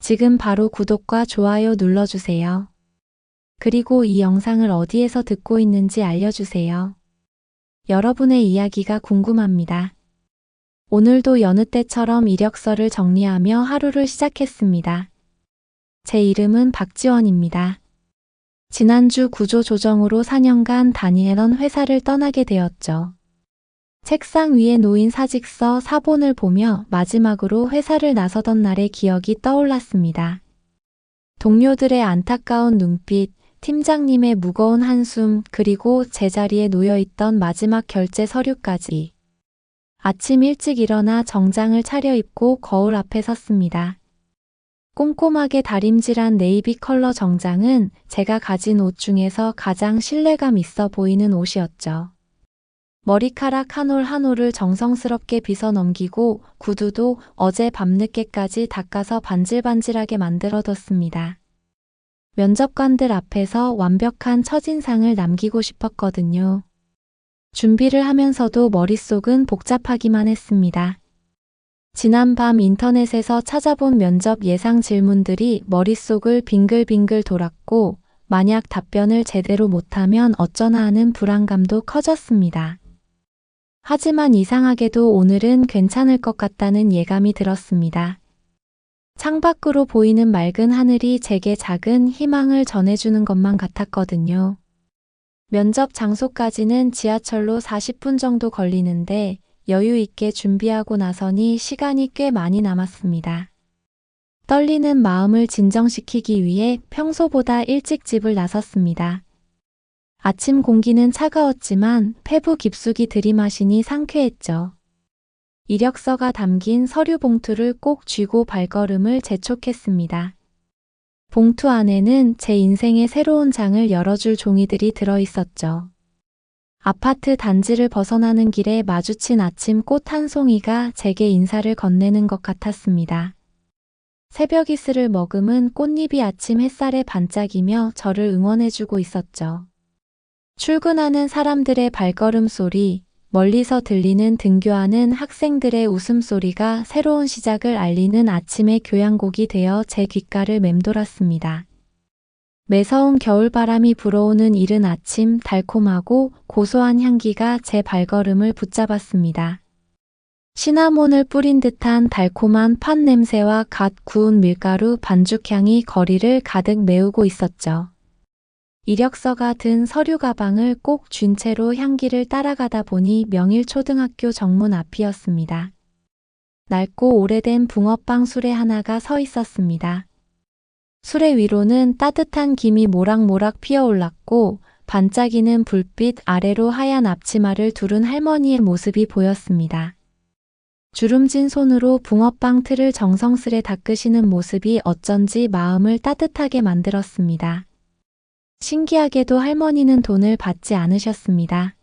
지금 바로 구독과 좋아요 눌러주세요. 그리고 이 영상을 어디에서 듣고 있는지 알려주세요. 여러분의 이야기가 궁금합니다. 오늘도 여느 때처럼 이력서를 정리하며 하루를 시작했습니다. 제 이름은 박지원입니다. 지난주 구조조정으로 4년간 다니던 회사를 떠나게 되었죠. 책상 위에 놓인 사직서 4본을 보며 마지막으로 회사를 나서던 날의 기억이 떠올랐습니다. 동료들의 안타까운 눈빛, 팀장님의 무거운 한숨, 그리고 제자리에 놓여있던 마지막 결제 서류까지. 아침 일찍 일어나 정장을 차려입고 거울 앞에 섰습니다. 꼼꼼하게 다림질한 네이비 컬러 정장은 제가 가진 옷 중에서 가장 신뢰감 있어 보이는 옷이었죠. 머리카락 한 올 한 올을 정성스럽게 빗어 넘기고 구두도 어제 밤늦게까지 닦아서 반질반질하게 만들어뒀습니다. 면접관들 앞에서 완벽한 첫인상을 남기고 싶었거든요. 준비를 하면서도 머릿속은 복잡하기만 했습니다. 지난밤 인터넷에서 찾아본 면접 예상 질문들이 머릿속을 빙글빙글 돌았고 만약 답변을 제대로 못하면 어쩌나 하는 불안감도 커졌습니다. 하지만 이상하게도 오늘은 괜찮을 것 같다는 예감이 들었습니다. 창밖으로 보이는 맑은 하늘이 제게 작은 희망을 전해주는 것만 같았거든요. 면접 장소까지는 지하철로 40분 정도 걸리는데 여유 있게 준비하고 나서니 시간이 꽤 많이 남았습니다. 떨리는 마음을 진정시키기 위해 평소보다 일찍 집을 나섰습니다. 아침 공기는 차가웠지만 폐부 깊숙이 들이마시니 상쾌했죠. 이력서가 담긴 서류 봉투를 꼭 쥐고 발걸음을 재촉했습니다. 봉투 안에는 제 인생의 새로운 장을 열어줄 종이들이 들어있었죠. 아파트 단지를 벗어나는 길에 마주친 아침 꽃 한 송이가 제게 인사를 건네는 것 같았습니다. 새벽 이슬을 머금은 꽃잎이 아침 햇살에 반짝이며 저를 응원해주고 있었죠. 출근하는 사람들의 발걸음 소리, 멀리서 들리는 등교하는 학생들의 웃음소리가 새로운 시작을 알리는 아침의 교향곡이 되어 제 귓가를 맴돌았습니다. 매서운 겨울바람이 불어오는 이른 아침 달콤하고 고소한 향기가 제 발걸음을 붙잡았습니다. 시나몬을 뿌린 듯한 달콤한 팥 냄새와 갓 구운 밀가루 반죽향이 거리를 가득 메우고 있었죠. 이력서가 든 서류 가방을 꼭 쥔 채로 향기를 따라가다 보니 명일초등학교 정문 앞이었습니다. 낡고 오래된 붕어빵 수레 하나가 서 있었습니다. 수레 위로는 따뜻한 김이 모락모락 피어올랐고 반짝이는 불빛 아래로 하얀 앞치마를 두른 할머니의 모습이 보였습니다. 주름진 손으로 붕어빵 틀을 정성스레 닦으시는 모습이 어쩐지 마음을 따뜻하게 만들었습니다. 신기하게도 할머니는 돈을 받지 않으셨습니다.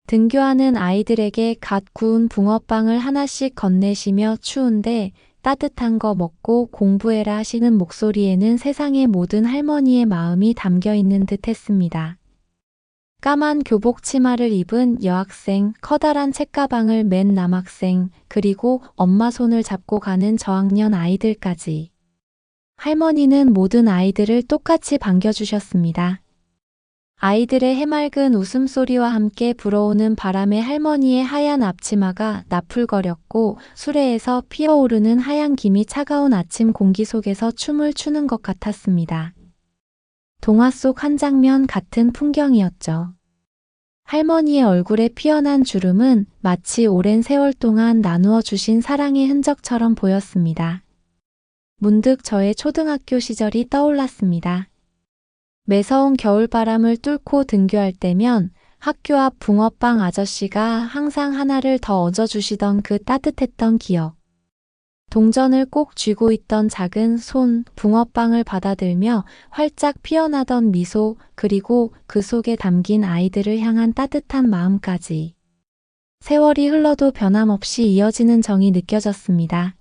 등교하는 아이들에게 갓 구운 붕어빵을 하나씩 건네시며 추운데 따뜻한 거 먹고 공부해라 하시는 목소리에는 세상의 모든 할머니의 마음이 담겨 있는 듯 했습니다. 까만 교복 치마를 입은 여학생, 커다란 책가방을 맨 남학생, 그리고 엄마 손을 잡고 가는 저학년 아이들까지. 할머니는 모든 아이들을 똑같이 반겨주셨습니다. 아이들의 해맑은 웃음소리와 함께 불어오는 바람에 할머니의 하얀 앞치마가 나풀거렸고 수레에서 피어오르는 하얀 김이 차가운 아침 공기 속에서 춤을 추는 것 같았습니다. 동화 속 한 장면 같은 풍경이었죠. 할머니의 얼굴에 피어난 주름은 마치 오랜 세월 동안 나누어 주신 사랑의 흔적처럼 보였습니다. 문득 저의 초등학교 시절이 떠올랐습니다. 매서운 겨울바람을 뚫고 등교할 때면 학교 앞 붕어빵 아저씨가 항상 하나를 더 얹어주시던 그 따뜻했던 기억. 동전을 꼭 쥐고 있던 작은 손, 붕어빵을 받아들며 활짝 피어나던 미소, 그리고 그 속에 담긴 아이들을 향한 따뜻한 마음까지. 세월이 흘러도 변함없이 이어지는 정이 느껴졌습니다.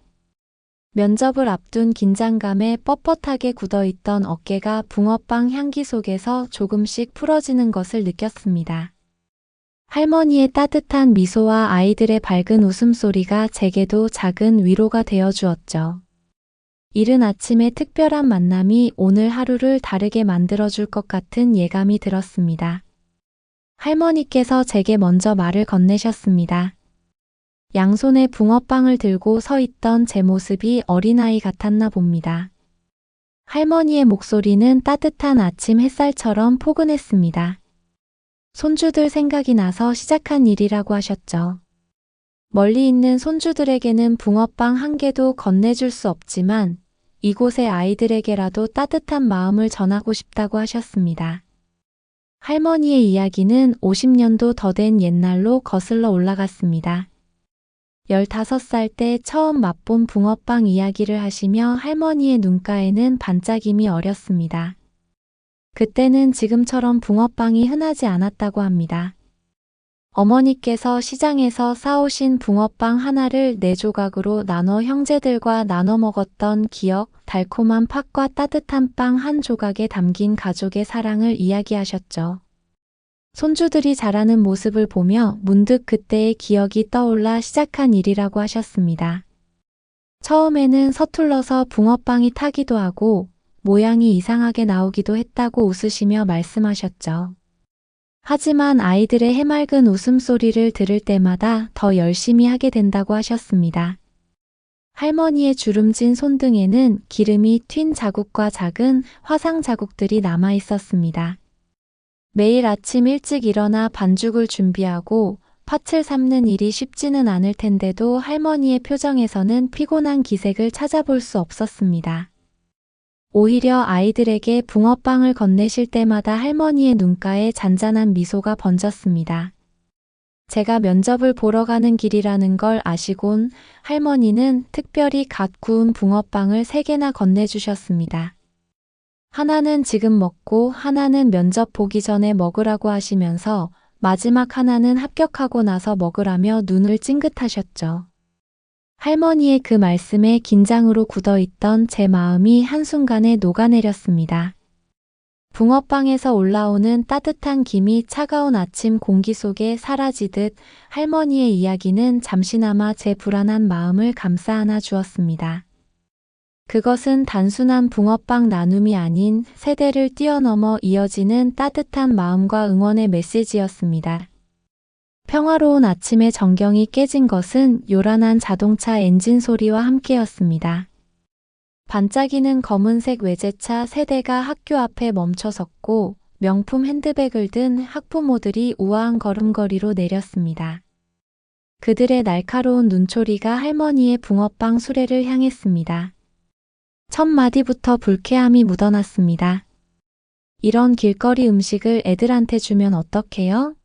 면접을 앞둔 긴장감에 뻣뻣하게 굳어있던 어깨가 붕어빵 향기 속에서 조금씩 풀어지는 것을 느꼈습니다. 할머니의 따뜻한 미소와 아이들의 밝은 웃음소리가 제게도 작은 위로가 되어 주었죠. 이른 아침의 특별한 만남이 오늘 하루를 다르게 만들어줄 것 같은 예감이 들었습니다. 할머니께서 제게 먼저 말을 건네셨습니다. 양손에 붕어빵을 들고 서 있던 제 모습이 어린아이 같았나 봅니다. 할머니의 목소리는 따뜻한 아침 햇살처럼 포근했습니다. 손주들 생각이 나서 시작한 일이라고 하셨죠. 멀리 있는 손주들에게는 붕어빵 한 개도 건네줄 수 없지만 이곳의 아이들에게라도 따뜻한 마음을 전하고 싶다고 하셨습니다. 할머니의 이야기는 50년도 더 된 옛날로 거슬러 올라갔습니다. 15살 때 처음 맛본 붕어빵 이야기를 하시며 할머니의 눈가에는 반짝임이 어렸습니다. 그때는 지금처럼 붕어빵이 흔하지 않았다고 합니다. 어머니께서 시장에서 싸오신 붕어빵 하나를 4조각으로 나눠 형제들과 나눠 먹었던 기억, 달콤한 팥과 따뜻한 빵 한 조각에 담긴 가족의 사랑을 이야기하셨죠. 손주들이 자라는 모습을 보며 문득 그때의 기억이 떠올라 시작한 일이라고 하셨습니다. 처음에는 서툴러서 붕어빵이 타기도 하고 모양이 이상하게 나오기도 했다고 웃으시며 말씀하셨죠. 하지만 아이들의 해맑은 웃음소리를 들을 때마다 더 열심히 하게 된다고 하셨습니다. 할머니의 주름진 손등에는 기름이 튄 자국과 작은 화상 자국들이 남아 있었습니다. 매일 아침 일찍 일어나 반죽을 준비하고 팥을 삶는 일이 쉽지는 않을 텐데도 할머니의 표정에서는 피곤한 기색을 찾아볼 수 없었습니다. 오히려 아이들에게 붕어빵을 건네실 때마다 할머니의 눈가에 잔잔한 미소가 번졌습니다. 제가 면접을 보러 가는 길이라는 걸 아시곤 할머니는 특별히 갓 구운 붕어빵을 3개나 건네주셨습니다. 하나는 지금 먹고 하나는 면접 보기 전에 먹으라고 하시면서 마지막 하나는 합격하고 나서 먹으라며 눈을 찡긋하셨죠. 할머니의 그 말씀에 긴장으로 굳어있던 제 마음이 한순간에 녹아내렸습니다. 붕어빵에서 올라오는 따뜻한 김이 차가운 아침 공기 속에 사라지듯 할머니의 이야기는 잠시나마 제 불안한 마음을 감싸 안아 주었습니다. 그것은 단순한 붕어빵 나눔이 아닌 세대를 뛰어넘어 이어지는 따뜻한 마음과 응원의 메시지였습니다. 평화로운 아침의 정경이 깨진 것은 요란한 자동차 엔진 소리와 함께였습니다. 반짝이는 검은색 외제차 3대가 학교 앞에 멈춰 섰고 명품 핸드백을 든 학부모들이 우아한 걸음걸이로 내렸습니다. 그들의 날카로운 눈초리가 할머니의 붕어빵 수레를 향했습니다. 첫 마디부터 불쾌함이 묻어났습니다. 이런 길거리 음식을 애들한테 주면 어떡해요?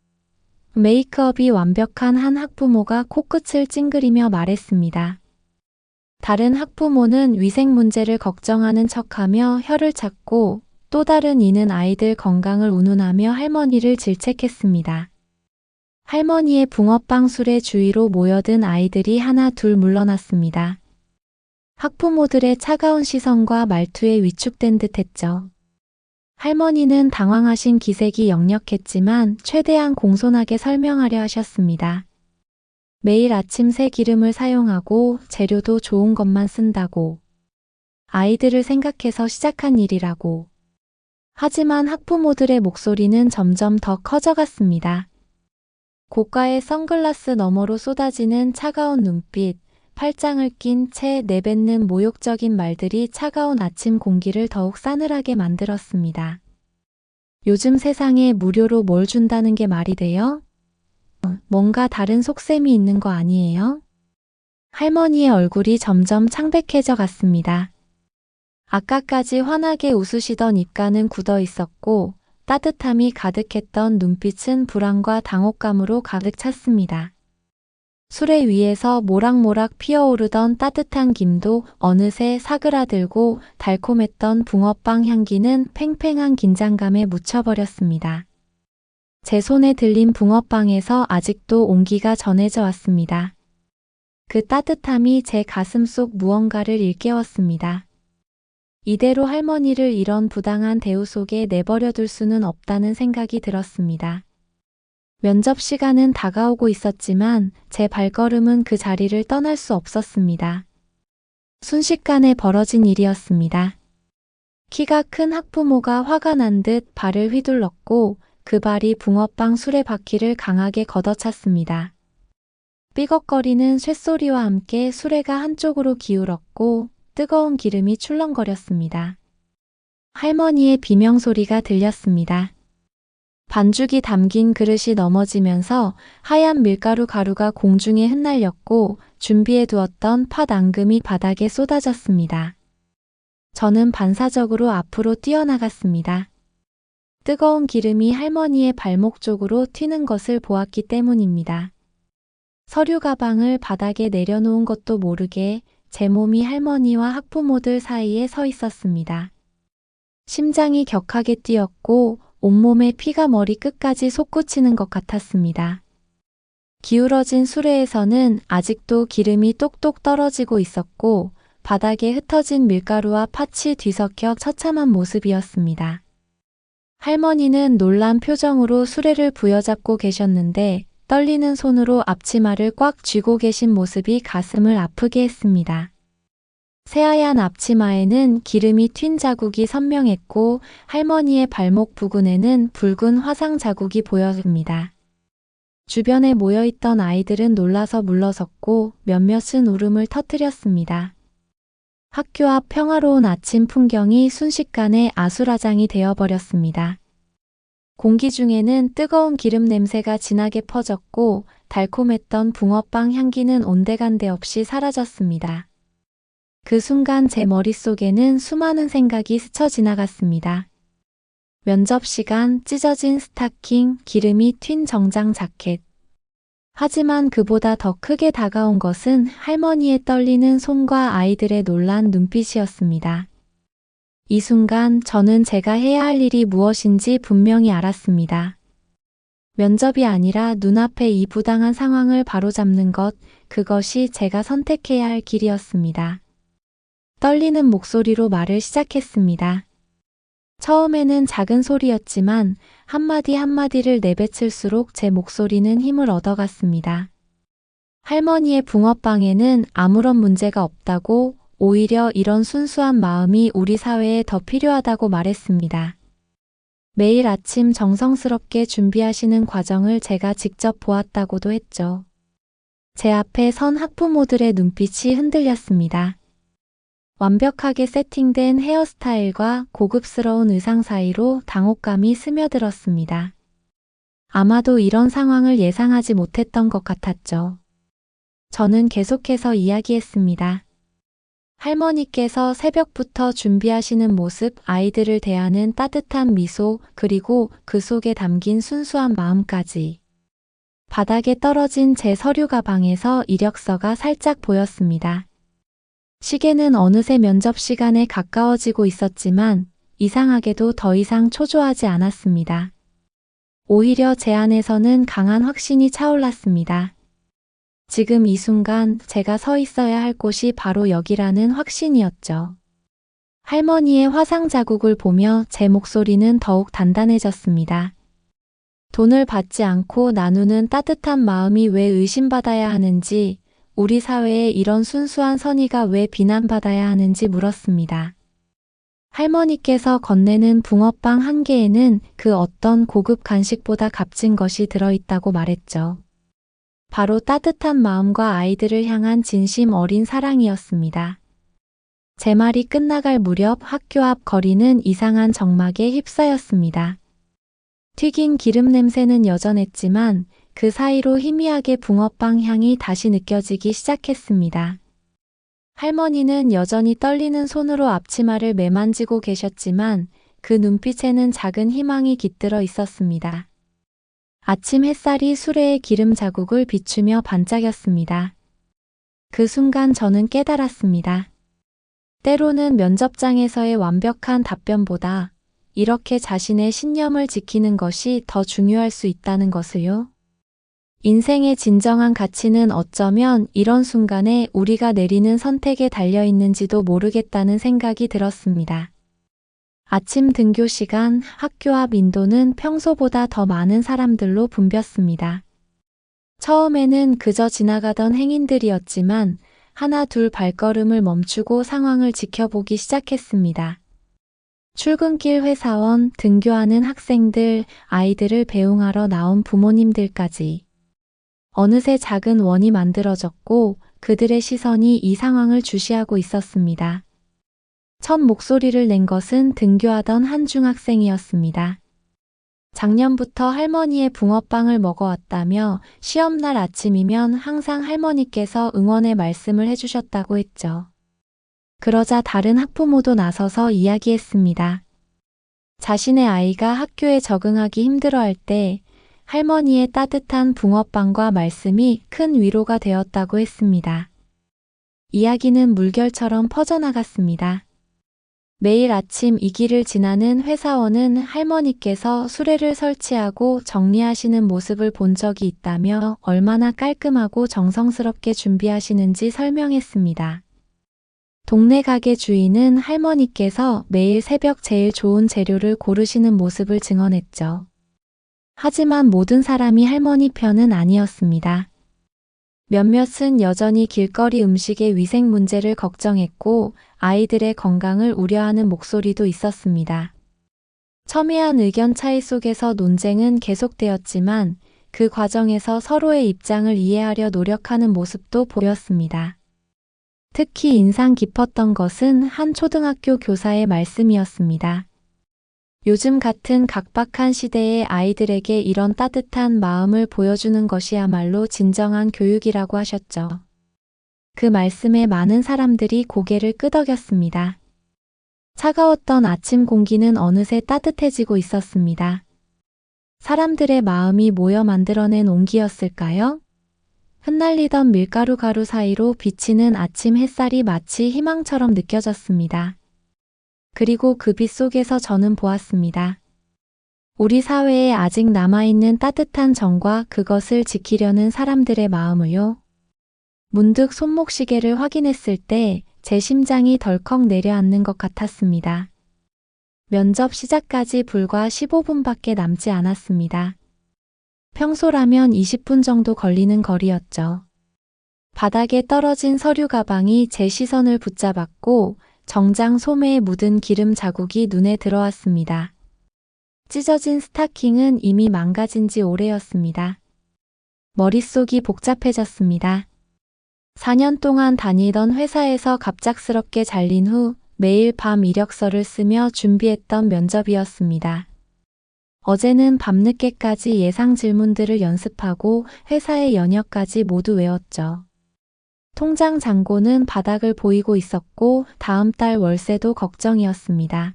메이크업이 완벽한 한 학부모가 코끝을 찡그리며 말했습니다. 다른 학부모는 위생 문제를 걱정하는 척하며 혀를 찾고 또 다른 이는 아이들 건강을 운운하며 할머니를 질책했습니다. 할머니의 붕어빵 술의 주위로 모여든 아이들이 하나 둘 물러났습니다. 학부모들의 차가운 시선과 말투에 위축된 듯 했죠. 할머니는 당황하신 기색이 역력했지만 최대한 공손하게 설명하려 하셨습니다. 매일 아침 새 기름을 사용하고 재료도 좋은 것만 쓴다고. 아이들을 생각해서 시작한 일이라고. 하지만 학부모들의 목소리는 점점 더 커져갔습니다. 고가의 선글라스 너머로 쏟아지는 차가운 눈빛, 팔짱을 낀 채 내뱉는 모욕적인 말들이 차가운 아침 공기를 더욱 싸늘하게 만들었습니다. 요즘 세상에 무료로 뭘 준다는 게 말이 돼요? 뭔가 다른 속셈이 있는 거 아니에요? 할머니의 얼굴이 점점 창백해져 갔습니다. 아까까지 환하게 웃으시던 입가는 굳어 있었고 따뜻함이 가득했던 눈빛은 불안과 당혹감으로 가득 찼습니다. 수레 위에서 모락모락 피어오르던 따뜻한 김도 어느새 사그라들고 달콤했던 붕어빵 향기는 팽팽한 긴장감에 묻혀버렸습니다. 제 손에 들린 붕어빵에서 아직도 온기가 전해져 왔습니다. 그 따뜻함이 제 가슴 속 무언가를 일깨웠습니다. 이대로 할머니를 이런 부당한 대우 속에 내버려둘 수는 없다는 생각이 들었습니다. 면접 시간은 다가오고 있었지만 제 발걸음은 그 자리를 떠날 수 없었습니다. 순식간에 벌어진 일이었습니다. 키가 큰 학부모가 화가 난 듯 발을 휘둘렀고 그 발이 붕어빵 수레바퀴를 강하게 걷어찼습니다. 삐걱거리는 쇳소리와 함께 수레가 한쪽으로 기울었고 뜨거운 기름이 출렁거렸습니다. 할머니의 비명소리가 들렸습니다. 반죽이 담긴 그릇이 넘어지면서 하얀 밀가루 가루가 공중에 흩날렸고 준비해 두었던 팥 앙금이 바닥에 쏟아졌습니다. 저는 반사적으로 앞으로 뛰어나갔습니다. 뜨거운 기름이 할머니의 발목 쪽으로 튀는 것을 보았기 때문입니다. 서류 가방을 바닥에 내려놓은 것도 모르게 제 몸이 할머니와 학부모들 사이에 서 있었습니다. 심장이 격하게 뛰었고 온몸에 피가 머리 끝까지 솟구치는 것 같았습니다. 기울어진 수레에서는 아직도 기름이 똑똑 떨어지고 있었고 바닥에 흩어진 밀가루와 팥이 뒤섞여 처참한 모습이었습니다. 할머니는 놀란 표정으로 수레를 부여잡고 계셨는데 떨리는 손으로 앞치마를 꽉 쥐고 계신 모습이 가슴을 아프게 했습니다. 새하얀 앞치마에는 기름이 튄 자국이 선명했고 할머니의 발목 부근에는 붉은 화상 자국이 보였습니다. 주변에 모여있던 아이들은 놀라서 물러섰고 몇몇은 울음을 터뜨렸습니다. 학교 앞 평화로운 아침 풍경이 순식간에 아수라장이 되어버렸습니다. 공기 중에는 뜨거운 기름 냄새가 진하게 퍼졌고 달콤했던 붕어빵 향기는 온데간데 없이 사라졌습니다. 그 순간 제 머릿속에는 수많은 생각이 스쳐 지나갔습니다. 면접 시간, 찢어진 스타킹, 기름이 튄 정장 자켓. 하지만 그보다 더 크게 다가온 것은 할머니의 떨리는 손과 아이들의 놀란 눈빛이었습니다. 이 순간 저는 제가 해야 할 일이 무엇인지 분명히 알았습니다. 면접이 아니라 눈앞의 이 부당한 상황을 바로잡는 것, 그것이 제가 선택해야 할 길이었습니다. 떨리는 목소리로 말을 시작했습니다. 처음에는 작은 소리였지만 한마디 한마디를 내뱉을수록 제 목소리는 힘을 얻어갔습니다. 할머니의 붕어빵에는 아무런 문제가 없다고, 오히려 이런 순수한 마음이 우리 사회에 더 필요하다고 말했습니다. 매일 아침 정성스럽게 준비하시는 과정을 제가 직접 보았다고도 했죠. 제 앞에 선 학부모들의 눈빛이 흔들렸습니다. 완벽하게 세팅된 헤어스타일과 고급스러운 의상 사이로 당혹감이 스며들었습니다. 아마도 이런 상황을 예상하지 못했던 것 같았죠. 저는 계속해서 이야기했습니다. 할머니께서 새벽부터 준비하시는 모습, 아이들을 대하는 따뜻한 미소, 그리고 그 속에 담긴 순수한 마음까지. 바닥에 떨어진 제 서류 가방에서 이력서가 살짝 보였습니다. 시계는 어느새 면접 시간에 가까워지고 있었지만 이상하게도 더 이상 초조하지 않았습니다. 오히려 제 안에서는 강한 확신이 차올랐습니다. 지금 이 순간 제가 서 있어야 할 곳이 바로 여기라는 확신이었죠. 할머니의 화상 자국을 보며 제 목소리는 더욱 단단해졌습니다. 돈을 받지 않고 나누는 따뜻한 마음이 왜 의심받아야 하는지, 우리 사회에 이런 순수한 선의가 왜 비난받아야 하는지 물었습니다. 할머니께서 건네는 붕어빵 한 개에는 그 어떤 고급 간식보다 값진 것이 들어있다고 말했죠. 바로 따뜻한 마음과 아이들을 향한 진심 어린 사랑이었습니다. 제 말이 끝나갈 무렵 학교 앞 거리는 이상한 정막에 휩싸였습니다. 튀긴 기름 냄새는 여전했지만 그 사이로 희미하게 붕어빵 향이 다시 느껴지기 시작했습니다. 할머니는 여전히 떨리는 손으로 앞치마를 매만지고 계셨지만 그 눈빛에는 작은 희망이 깃들어 있었습니다. 아침 햇살이 수레의 기름 자국을 비추며 반짝였습니다. 그 순간 저는 깨달았습니다. 때로는 면접장에서의 완벽한 답변보다 이렇게 자신의 신념을 지키는 것이 더 중요할 수 있다는 것을요. 인생의 진정한 가치는 어쩌면 이런 순간에 우리가 내리는 선택에 달려 있는지도 모르겠다는 생각이 들었습니다. 아침 등교 시간, 학교 앞 인도는 평소보다 더 많은 사람들로 붐볐습니다. 처음에는 그저 지나가던 행인들이었지만 하나 둘 발걸음을 멈추고 상황을 지켜보기 시작했습니다. 출근길 회사원, 등교하는 학생들, 아이들을 배웅하러 나온 부모님들까지. 어느새 작은 원이 만들어졌고 그들의 시선이 이 상황을 주시하고 있었습니다. 첫 목소리를 낸 것은 등교하던 한 중학생이었습니다. 작년부터 할머니의 붕어빵을 먹어왔다며 시험날 아침이면 항상 할머니께서 응원의 말씀을 해주셨다고 했죠. 그러자 다른 학부모도 나서서 이야기했습니다. 자신의 아이가 학교에 적응하기 힘들어할 때 할머니의 따뜻한 붕어빵과 말씀이 큰 위로가 되었다고 했습니다. 이야기는 물결처럼 퍼져나갔습니다. 매일 아침 이 길을 지나는 회사원은 할머니께서 수레를 설치하고 정리하시는 모습을 본 적이 있다며 얼마나 깔끔하고 정성스럽게 준비하시는지 설명했습니다. 동네 가게 주인은 할머니께서 매일 새벽 제일 좋은 재료를 고르시는 모습을 증언했죠. 하지만 모든 사람이 할머니 편은 아니었습니다. 몇몇은 여전히 길거리 음식의 위생 문제를 걱정했고 아이들의 건강을 우려하는 목소리도 있었습니다. 첨예한 의견 차이 속에서 논쟁은 계속되었지만 그 과정에서 서로의 입장을 이해하려 노력하는 모습도 보였습니다. 특히 인상 깊었던 것은 한 초등학교 교사의 말씀이었습니다. 요즘 같은 각박한 시대에 아이들에게 이런 따뜻한 마음을 보여주는 것이야말로 진정한 교육이라고 하셨죠. 그 말씀에 많은 사람들이 고개를 끄덕였습니다. 차가웠던 아침 공기는 어느새 따뜻해지고 있었습니다. 사람들의 마음이 모여 만들어낸 온기였을까요? 흩날리던 밀가루 가루 사이로 비치는 아침 햇살이 마치 희망처럼 느껴졌습니다. 그리고 그 빛 속에서 저는 보았습니다. 우리 사회에 아직 남아있는 따뜻한 정과 그것을 지키려는 사람들의 마음을요. 문득 손목시계를 확인했을 때 제 심장이 덜컥 내려앉는 것 같았습니다. 면접 시작까지 불과 15분밖에 남지 않았습니다. 평소라면 20분 정도 걸리는 거리였죠. 바닥에 떨어진 서류 가방이 제 시선을 붙잡았고 정장 소매에 묻은 기름 자국이 눈에 들어왔습니다. 찢어진 스타킹은 이미 망가진 지 오래였습니다. 머릿속이 복잡해졌습니다. 4년 동안 다니던 회사에서 갑작스럽게 잘린 후 매일 밤 이력서를 쓰며 준비했던 면접이었습니다. 어제는 밤늦게까지 예상 질문들을 연습하고 회사의 연역까지 모두 외웠죠. 통장 잔고는 바닥을 보이고 있었고 다음 달 월세도 걱정이었습니다.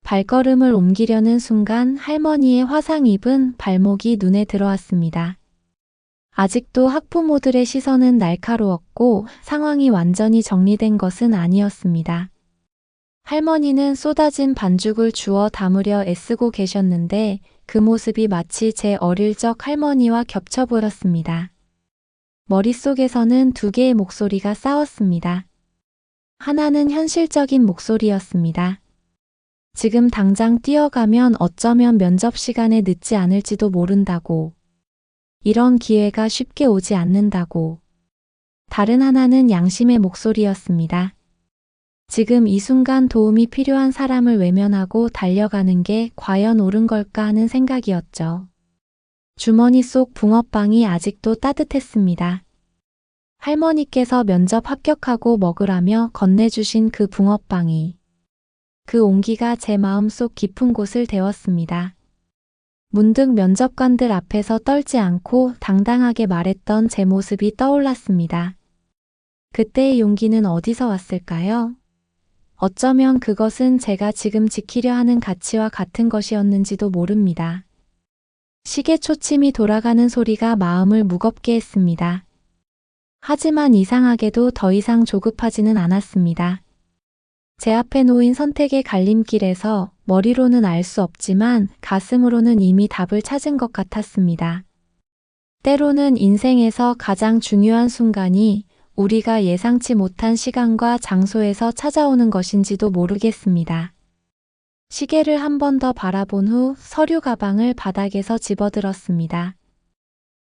발걸음을 옮기려는 순간 할머니의 화상 입은 발목이 눈에 들어왔습니다. 아직도 학부모들의 시선은 날카로웠고 상황이 완전히 정리된 것은 아니었습니다. 할머니는 쏟아진 반죽을 주워 담으려 애쓰고 계셨는데 그 모습이 마치 제 어릴 적 할머니와 겹쳐 보였습니다. 머릿속에서는 두 개의 목소리가 싸웠습니다. 하나는 현실적인 목소리였습니다. 지금 당장 뛰어가면 어쩌면 면접 시간에 늦지 않을지도 모른다고. 이런 기회가 쉽게 오지 않는다고. 다른 하나는 양심의 목소리였습니다. 지금 이 순간 도움이 필요한 사람을 외면하고 달려가는 게 과연 옳은 걸까 하는 생각이었죠. 주머니 속 붕어빵이 아직도 따뜻했습니다. 할머니께서 면접 합격하고 먹으라며 건네주신 그 붕어빵이. 그 온기가 제 마음속 깊은 곳을 데웠습니다. 문득 면접관들 앞에서 떨지 않고 당당하게 말했던 제 모습이 떠올랐습니다. 그때의 용기는 어디서 왔을까요? 어쩌면 그것은 제가 지금 지키려 하는 가치와 같은 것이었는지도 모릅니다. 시계 초침이 돌아가는 소리가 마음을 무겁게 했습니다. 하지만 이상하게도 더 이상 조급하지는 않았습니다. 제 앞에 놓인 선택의 갈림길에서 머리로는 알 수 없지만 가슴으로는 이미 답을 찾은 것 같았습니다. 때로는 인생에서 가장 중요한 순간이 우리가 예상치 못한 시간과 장소에서 찾아오는 것인지도 모르겠습니다. 시계를 한 번 더 바라본 후 서류 가방을 바닥에서 집어들었습니다.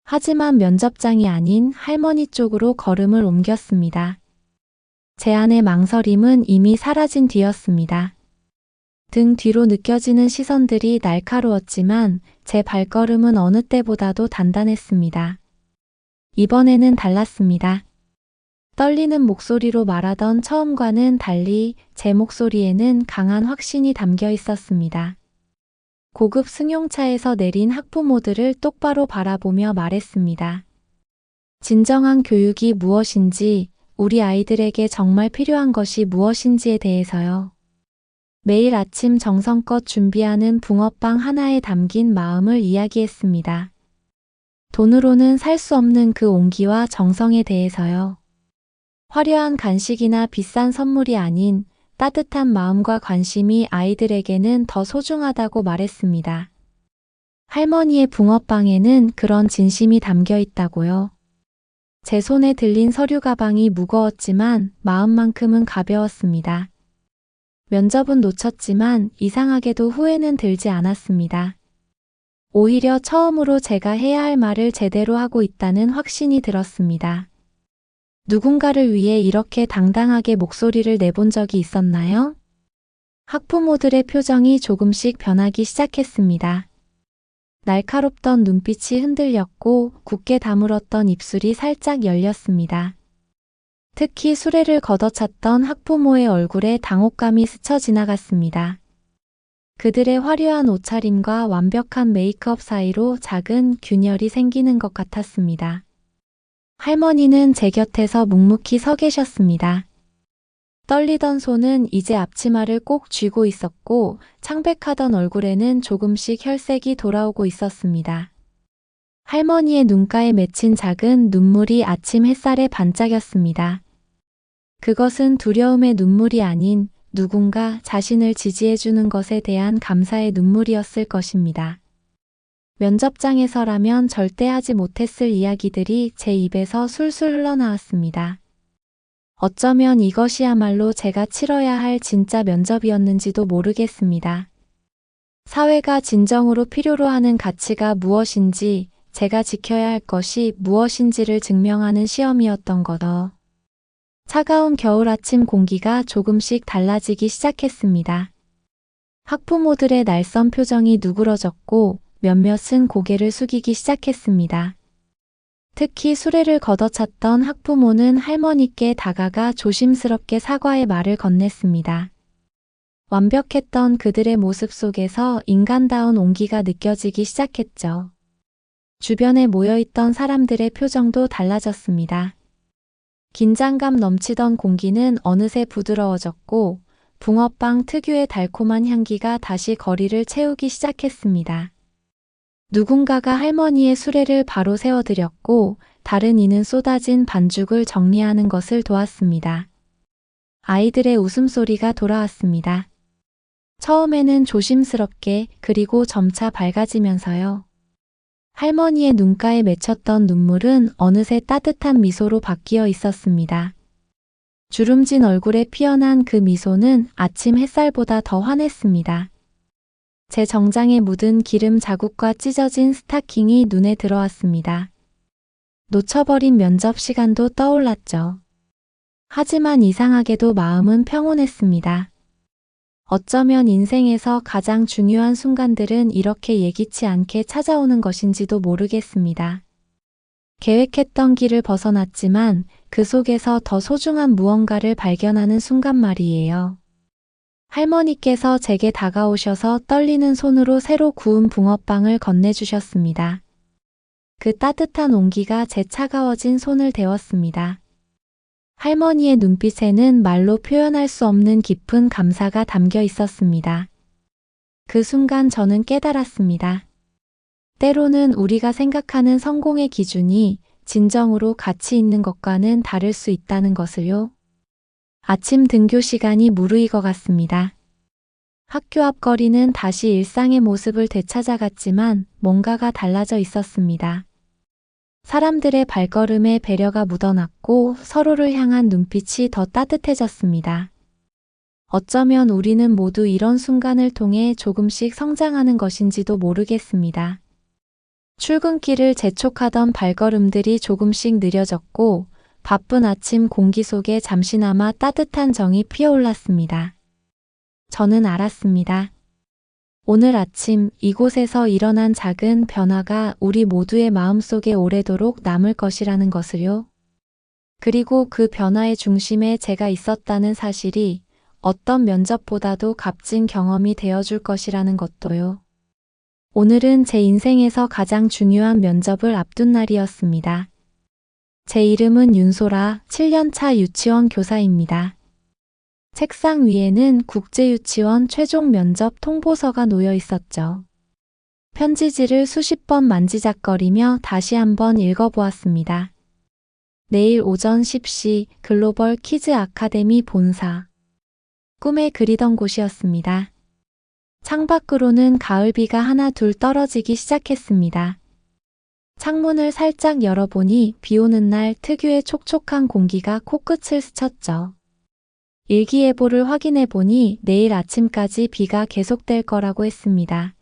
하지만 면접장이 아닌 할머니 쪽으로 걸음을 옮겼습니다. 제 안의 망설임은 이미 사라진 뒤였습니다. 등 뒤로 느껴지는 시선들이 날카로웠지만 제 발걸음은 어느 때보다도 단단했습니다. 이번에는 달랐습니다. 떨리는 목소리로 말하던 처음과는 달리 제 목소리에는 강한 확신이 담겨 있었습니다. 고급 승용차에서 내린 학부모들을 똑바로 바라보며 말했습니다. 진정한 교육이 무엇인지, 우리 아이들에게 정말 필요한 것이 무엇인지에 대해서요. 매일 아침 정성껏 준비하는 붕어빵 하나에 담긴 마음을 이야기했습니다. 돈으로는 살 수 없는 그 온기와 정성에 대해서요. 화려한 간식이나 비싼 선물이 아닌 따뜻한 마음과 관심이 아이들에게는 더 소중하다고 말했습니다. 할머니의 붕어빵에는 그런 진심이 담겨 있다고요. 제 손에 들린 서류 가방이 무거웠지만 마음만큼은 가벼웠습니다. 면접은 놓쳤지만 이상하게도 후회는 들지 않았습니다. 오히려 처음으로 제가 해야 할 말을 제대로 하고 있다는 확신이 들었습니다. 누군가를 위해 이렇게 당당하게 목소리를 내본 적이 있었나요? 학부모들의 표정이 조금씩 변하기 시작했습니다. 날카롭던 눈빛이 흔들렸고 굳게 다물었던 입술이 살짝 열렸습니다. 특히 수레를 걷어찼던 학부모의 얼굴에 당혹감이 스쳐 지나갔습니다. 그들의 화려한 옷차림과 완벽한 메이크업 사이로 작은 균열이 생기는 것 같았습니다. 할머니는 제 곁에서 묵묵히 서 계셨습니다. 떨리던 손은 이제 앞치마를 꼭 쥐고 있었고 창백하던 얼굴에는 조금씩 혈색이 돌아오고 있었습니다. 할머니의 눈가에 맺힌 작은 눈물이 아침 햇살에 반짝였습니다. 그것은 두려움의 눈물이 아닌 누군가 자신을 지지해주는 것에 대한 감사의 눈물이었을 것입니다. 면접장에서라면 절대 하지 못했을 이야기들이 제 입에서 술술 흘러나왔습니다. 어쩌면 이것이야말로 제가 치러야 할 진짜 면접이었는지도 모르겠습니다. 사회가 진정으로 필요로 하는 가치가 무엇인지, 제가 지켜야 할 것이 무엇인지를 증명하는 시험이었던 거더. 차가운 겨울 아침 공기가 조금씩 달라지기 시작했습니다. 학부모들의 날선 표정이 누그러졌고 몇몇은 고개를 숙이기 시작했습니다. 특히 수레를 걷어찼던 학부모는 할머니께 다가가 조심스럽게 사과의 말을 건넸습니다. 완벽했던 그들의 모습 속에서 인간다운 온기가 느껴지기 시작했죠. 주변에 모여있던 사람들의 표정도 달라졌습니다. 긴장감 넘치던 공기는 어느새 부드러워졌고 붕어빵 특유의 달콤한 향기가 다시 거리를 채우기 시작했습니다. 누군가가 할머니의 수레를 바로 세워드렸고 다른 이는 쏟아진 반죽을 정리하는 것을 도왔습니다. 아이들의 웃음소리가 돌아왔습니다. 처음에는 조심스럽게 그리고 점차 밝아지면서요. 할머니의 눈가에 맺혔던 눈물은 어느새 따뜻한 미소로 바뀌어 있었습니다. 주름진 얼굴에 피어난 그 미소는 아침 햇살보다 더 환했습니다. 제 정장에 묻은 기름 자국과 찢어진 스타킹이 눈에 들어왔습니다. 놓쳐버린 면접 시간도 떠올랐죠. 하지만 이상하게도 마음은 평온했습니다. 어쩌면 인생에서 가장 중요한 순간들은 이렇게 예기치 않게 찾아오는 것인지도 모르겠습니다. 계획했던 길을 벗어났지만 그 속에서 더 소중한 무언가를 발견하는 순간 말이에요. 할머니께서 제게 다가오셔서 떨리는 손으로 새로 구운 붕어빵을 건네주셨습니다. 그 따뜻한 온기가 제 차가워진 손을 데웠습니다. 할머니의 눈빛에는 말로 표현할 수 없는 깊은 감사가 담겨 있었습니다. 그 순간 저는 깨달았습니다. 때로는 우리가 생각하는 성공의 기준이 진정으로 가치 있는 것과는 다를 수 있다는 것을요. 아침 등교 시간이 무르익어 갔습니다. 학교 앞 거리는 다시 일상의 모습을 되찾아갔지만 뭔가가 달라져 있었습니다. 사람들의 발걸음에 배려가 묻어났고 서로를 향한 눈빛이 더 따뜻해졌습니다. 어쩌면 우리는 모두 이런 순간을 통해 조금씩 성장하는 것인지도 모르겠습니다. 출근길을 재촉하던 발걸음들이 조금씩 느려졌고 바쁜 아침 공기 속에 잠시나마 따뜻한 정이 피어올랐습니다. 저는 알았습니다. 오늘 아침 이곳에서 일어난 작은 변화가 우리 모두의 마음속에 오래도록 남을 것이라는 것을요. 그리고 그 변화의 중심에 제가 있었다는 사실이 어떤 면접보다도 값진 경험이 되어줄 것이라는 것도요. 오늘은 제 인생에서 가장 중요한 면접을 앞둔 날이었습니다. 제 이름은 윤소라, 7년차 유치원 교사입니다. 책상 위에는 국제유치원 최종 면접 통보서가 놓여 있었죠. 편지지를 수십 번 만지작거리며 다시 한번 읽어보았습니다. 내일 오전 10시 글로벌 키즈 아카데미 본사. 꿈에 그리던 곳이었습니다. 창밖으로는 가을비가 하나 둘 떨어지기 시작했습니다. 창문을 살짝 열어보니 비 오는 날 특유의 촉촉한 공기가 코끝을 스쳤죠. 일기예보를 확인해보니 내일 아침까지 비가 계속될 거라고 했습니다.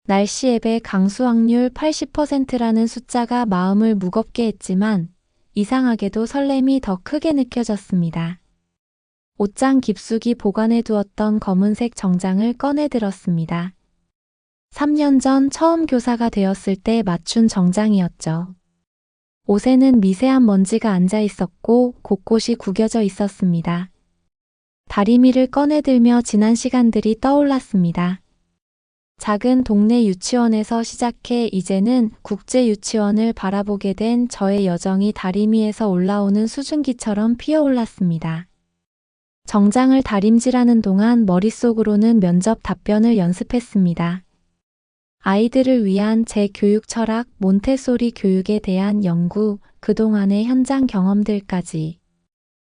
날씨 앱의 강수 확률 80%라는 숫자가 마음을 무겁게 했지만 이상하게도 설렘이 더 크게 느껴졌습니다. 옷장 깊숙이 보관해 두었던 검은색 정장을 꺼내 들었습니다. 3년 전 처음 교사가 되었을 때 맞춘 정장이었죠. 옷에는 미세한 먼지가 앉아 있었고 곳곳이 구겨져 있었습니다. 다리미를 꺼내들며 지난 시간들이 떠올랐습니다. 작은 동네 유치원에서 시작해 이제는 국제 유치원을 바라보게 된 저의 여정이 다리미에서 올라오는 수증기처럼 피어올랐습니다. 정장을 다림질하는 동안 머릿속으로는 면접 답변을 연습했습니다. 아이들을 위한 제 교육 철학, 몬테소리 교육에 대한 연구, 그동안의 현장 경험들까지.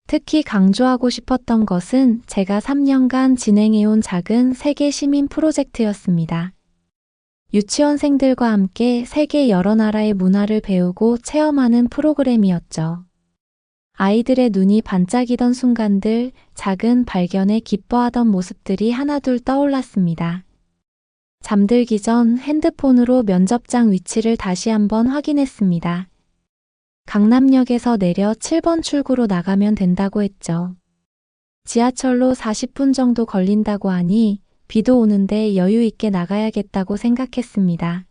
특히 강조하고 싶었던 것은 제가 3년간 진행해온 작은 세계 시민 프로젝트였습니다. 유치원생들과 함께 세계 여러 나라의 문화를 배우고 체험하는 프로그램이었죠. 아이들의 눈이 반짝이던 순간들, 작은 발견에 기뻐하던 모습들이 하나둘 떠올랐습니다. 잠들기 전 핸드폰으로 면접장 위치를 다시 한번 확인했습니다. 강남역에서 내려 7번 출구로 나가면 된다고 했죠. 지하철로 40분 정도 걸린다고 하니 비도 오는데 여유 있게 나가야겠다고 생각했습니다.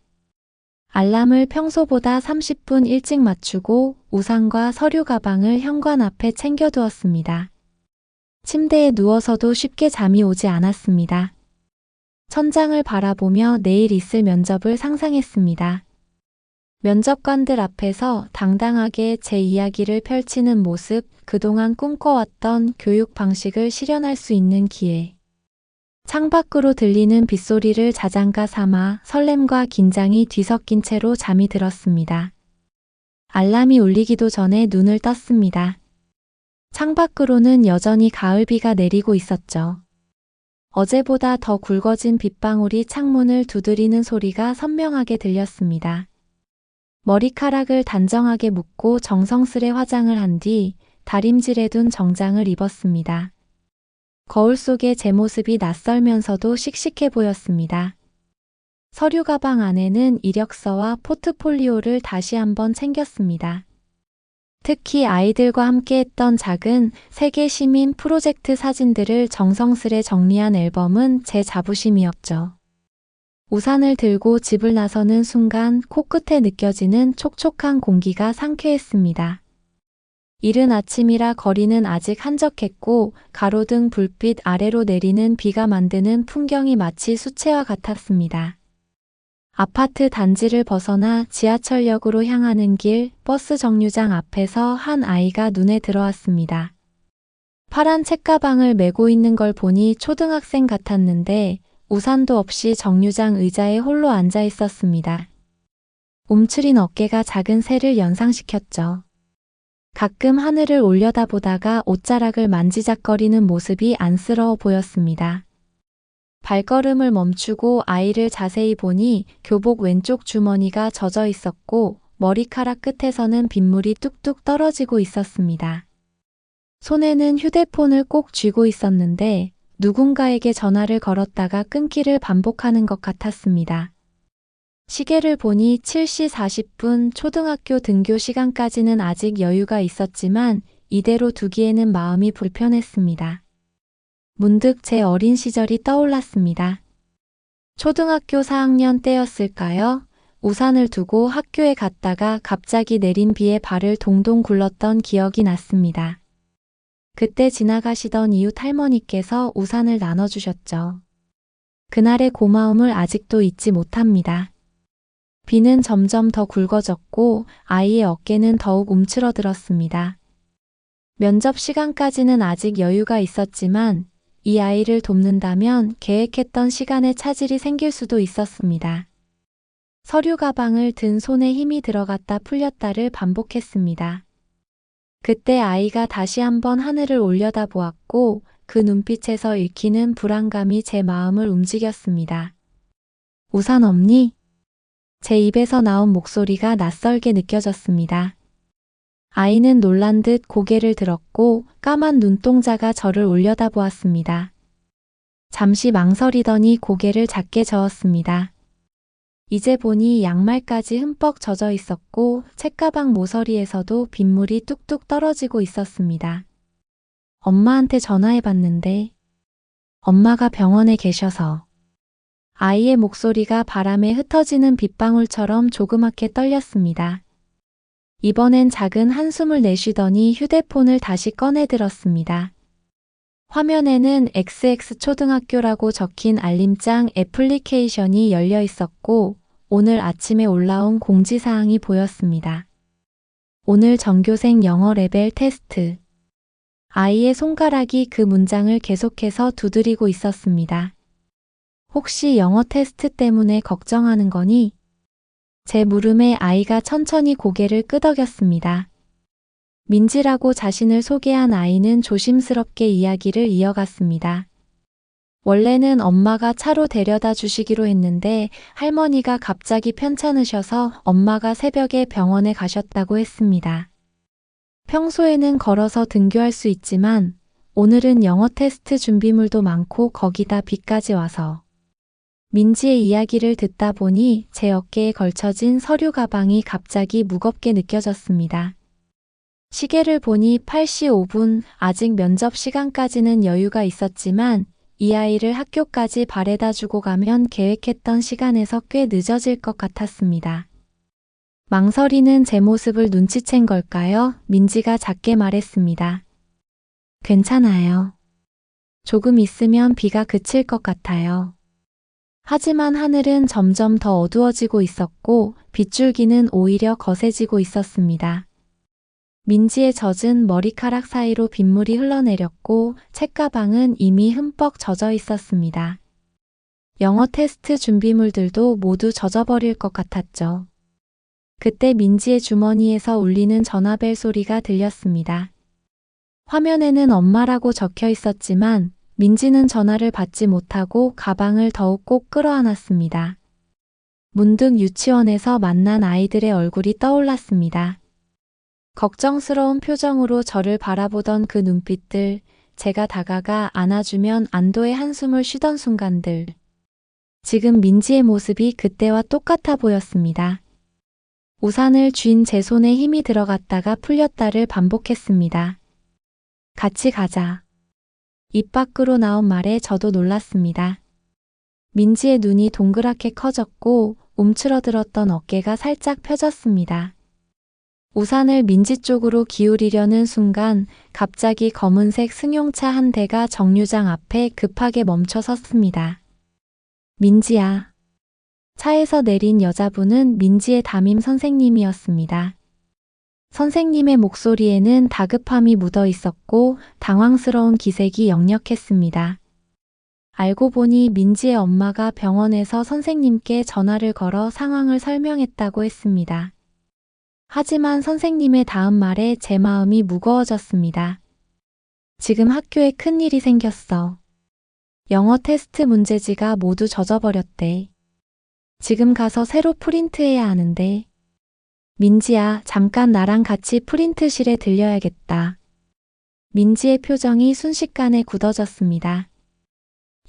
알람을 평소보다 30분 일찍 맞추고 우산과 서류 가방을 현관 앞에 챙겨두었습니다. 침대에 누워서도 쉽게 잠이 오지 않았습니다. 천장을 바라보며 내일 있을 면접을 상상했습니다. 면접관들 앞에서 당당하게 제 이야기를 펼치는 모습, 그동안 꿈꿔왔던 교육 방식을 실현할 수 있는 기회. 창밖으로 들리는 빗소리를 자장가 삼아 설렘과 긴장이 뒤섞인 채로 잠이 들었습니다. 알람이 울리기도 전에 눈을 떴습니다. 창밖으로는 여전히 가을비가 내리고 있었죠. 어제보다 더 굵어진 빗방울이 창문을 두드리는 소리가 선명하게 들렸습니다. 머리카락을 단정하게 묶고 정성스레 화장을 한 뒤 다림질해둔 정장을 입었습니다. 거울 속에 제 모습이 낯설면서도 씩씩해 보였습니다. 서류 가방 안에는 이력서와 포트폴리오를 다시 한번 챙겼습니다. 특히 아이들과 함께했던 작은 세계 시민 프로젝트 사진들을 정성스레 정리한 앨범은 제 자부심이었죠. 우산을 들고 집을 나서는 순간 코끝에 느껴지는 촉촉한 공기가 상쾌했습니다. 이른 아침이라 거리는 아직 한적했고 가로등 불빛 아래로 내리는 비가 만드는 풍경이 마치 수채화 같았습니다. 아파트 단지를 벗어나 지하철역으로 향하는 길, 버스 정류장 앞에서 한 아이가 눈에 들어왔습니다. 파란 책가방을 메고 있는 걸 보니 초등학생 같았는데 우산도 없이 정류장 의자에 홀로 앉아 있었습니다. 움츠린 어깨가 작은 새를 연상시켰죠. 가끔 하늘을 올려다보다가 옷자락을 만지작거리는 모습이 안쓰러워 보였습니다. 발걸음을 멈추고 아이를 자세히 보니 교복 왼쪽 주머니가 젖어 있었고 머리카락 끝에서는 빗물이 뚝뚝 떨어지고 있었습니다. 손에는 휴대폰을 꼭 쥐고 있었는데 누군가에게 전화를 걸었다가 끊기를 반복하는 것 같았습니다. 시계를 보니 7시 40분. 초등학교 등교 시간까지는 아직 여유가 있었지만 이대로 두기에는 마음이 불편했습니다. 문득 제 어린 시절이 떠올랐습니다. 초등학교 4학년 때였을까요? 우산을 두고 학교에 갔다가 갑자기 내린 비에 발을 동동 굴렀던 기억이 났습니다. 그때 지나가시던 이웃 할머니께서 우산을 나눠주셨죠. 그날의 고마움을 아직도 잊지 못합니다. 비는 점점 더 굵어졌고 아이의 어깨는 더욱 움츠러들었습니다. 면접 시간까지는 아직 여유가 있었지만 이 아이를 돕는다면 계획했던 시간에 차질이 생길 수도 있었습니다. 서류 가방을 든 손에 힘이 들어갔다 풀렸다를 반복했습니다. 그때 아이가 다시 한번 하늘을 올려다보았고 그 눈빛에서 읽히는 불안감이 제 마음을 움직였습니다. 우산 없니? 제 입에서 나온 목소리가 낯설게 느껴졌습니다. 아이는 놀란 듯 고개를 들었고 까만 눈동자가 저를 올려다보았습니다. 잠시 망설이더니 고개를 작게 저었습니다. 이제 보니 양말까지 흠뻑 젖어 있었고 책가방 모서리에서도 빗물이 뚝뚝 떨어지고 있었습니다. 엄마한테 전화해봤는데 엄마가 병원에 계셔서. 아이의 목소리가 바람에 흩어지는 빗방울처럼 조그맣게 떨렸습니다. 이번엔 작은 한숨을 내쉬더니 휴대폰을 다시 꺼내 들었습니다. 화면에는 XX초등학교라고 적힌 알림장 애플리케이션이 열려 있었고 오늘 아침에 올라온 공지사항이 보였습니다. 오늘 전교생 영어 레벨 테스트. 아이의 손가락이 그 문장을 계속해서 두드리고 있었습니다. 혹시 영어 테스트 때문에 걱정하는 거니? 제 물음에 아이가 천천히 고개를 끄덕였습니다. 민지라고 자신을 소개한 아이는 조심스럽게 이야기를 이어갔습니다. 원래는 엄마가 차로 데려다 주시기로 했는데 할머니가 갑자기 편찮으셔서 엄마가 새벽에 병원에 가셨다고 했습니다. 평소에는 걸어서 등교할 수 있지만 오늘은 영어 테스트 준비물도 많고 거기다 비까지 와서. 민지의 이야기를 듣다 보니 제 어깨에 걸쳐진 서류 가방이 갑자기 무겁게 느껴졌습니다. 시계를 보니 8시 5분, 아직 면접 시간까지는 여유가 있었지만 이 아이를 학교까지 바래다 주고 가면 계획했던 시간에서 꽤 늦어질 것 같았습니다. 망설이는 제 모습을 눈치챈 걸까요? 민지가 작게 말했습니다. 괜찮아요. 조금 있으면 비가 그칠 것 같아요. 하지만 하늘은 점점 더 어두워지고 있었고 빗줄기는 오히려 거세지고 있었습니다. 민지의 젖은 머리카락 사이로 빗물이 흘러내렸고 책가방은 이미 흠뻑 젖어 있었습니다. 영어 테스트 준비물들도 모두 젖어버릴 것 같았죠. 그때 민지의 주머니에서 울리는 전화벨 소리가 들렸습니다. 화면에는 엄마라고 적혀 있었지만 민지는 전화를 받지 못하고 가방을 더욱 꼭 끌어안았습니다. 문득 유치원에서 만난 아이들의 얼굴이 떠올랐습니다. 걱정스러운 표정으로 저를 바라보던 그 눈빛들, 제가 다가가 안아주면 안도의 한숨을 쉬던 순간들. 지금 민지의 모습이 그때와 똑같아 보였습니다. 우산을 쥔 제 손에 힘이 들어갔다가 풀렸다를 반복했습니다. 같이 가자. 입 밖으로 나온 말에 저도 놀랐습니다. 민지의 눈이 동그랗게 커졌고 움츠러들었던 어깨가 살짝 펴졌습니다. 우산을 민지 쪽으로 기울이려는 순간 갑자기 검은색 승용차 한 대가 정류장 앞에 급하게 멈춰 섰습니다. 민지야. 차에서 내린 여자분은 민지의 담임 선생님이었습니다. 선생님의 목소리에는 다급함이 묻어 있었고 당황스러운 기색이 역력했습니다. 알고 보니 민지의 엄마가 병원에서 선생님께 전화를 걸어 상황을 설명했다고 했습니다. 하지만 선생님의 다음 말에 제 마음이 무거워졌습니다. 지금 학교에 큰일이 생겼어. 영어 테스트 문제지가 모두 젖어버렸대. 지금 가서 새로 프린트해야 하는데. 민지야, 잠깐 나랑 같이 프린트실에 들려야겠다. 민지의 표정이 순식간에 굳어졌습니다.